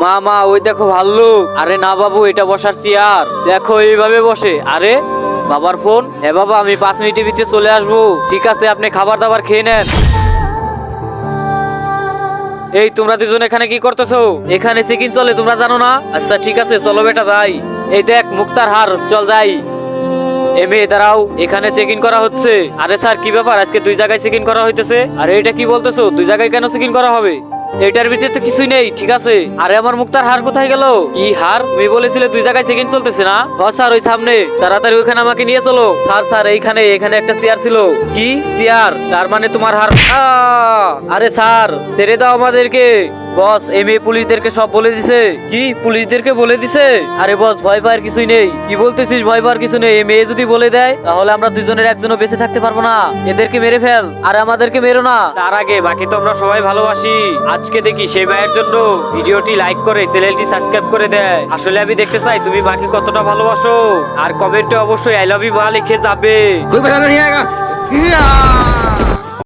মা মা ওই দেখো ভাল্লুক। আরে না বাবু, এটা বসার চেয়ার, দেখো এইভাবে বসে। আরে বাবার ফোন। হ্যাঁ বাবা, আমি 5 মিনিটের ভিতরে চলে আসবো। ঠিক আছে, আপনি খাবার দাবার খেয়ে নেন। এই তোমরা দুজন এখানে কি করতেছো? এখানে চেকিং চলে, তোমরা জানো না? আচ্ছা ঠিক আছে, চলো বেটা যাই। এই দেখ মুক্তার হার, চল যাই। এ মেয়ে দাঁড়াও, এখানে চেক ইন করা হচ্ছে। আরে স্যার কি ব্যাপার, আজকে 2 জায়গায় চেক ইন করা হইতেছে? আরে এটা কি বলতেছো, 2 জায়গায় কেন চেক ইন করা হবে? এটার ভিতরে তো কিছুই নেই। ঠিক আছে, আরে আমার মুক্তার হার কোথায় গেল? কি হার? তুমি বলেছিলে 2 জায়গায় চেক ইন চলতেছে না? ও স্যার, ওই সামনে, তাড়াতাড়ি ওখানে আমাকে নিয়ে চলো। স্যার স্যার, এইখানে এখানে একটা চেয়ার ছিল। কি চেয়ার? তার মানে তোমার হার? আরে স্যার ছেড়ে দাও আমাদেরকে। বস, এই মেয়ে পুলিশদেরকে সব বলে দিছে। কি পুলিশদেরকে বলে দিছে? আরে বস, ভয় পাওয়ার কিছুই নেই। কি বলতেছিস ভয় পাওয়ার কিছু নেই? এই মেয়ে যদি বলে দেয় তাহলে আমরা দুজনের একজনও বেঁচে থাকতে পারবো না। এদেরকে মেরে ফেল, আর আমাদেরকে মেরো না। তার আগে বাকি তো আমরা সবাই ভালোবাসি। আজকে দেখি সেই ভাইয়ের জন্য ভিডিওটি লাইক করে চ্যানেলটি সাবস্ক্রাইব করে দেয়। আসলে আমি দেখতে চাই তুমি বাকি কতটা ভালোবাসো। আর কমেন্টে অবশ্যই আই লাভ ইউ লিখে যাবে। कोई पता नहीं आएगा।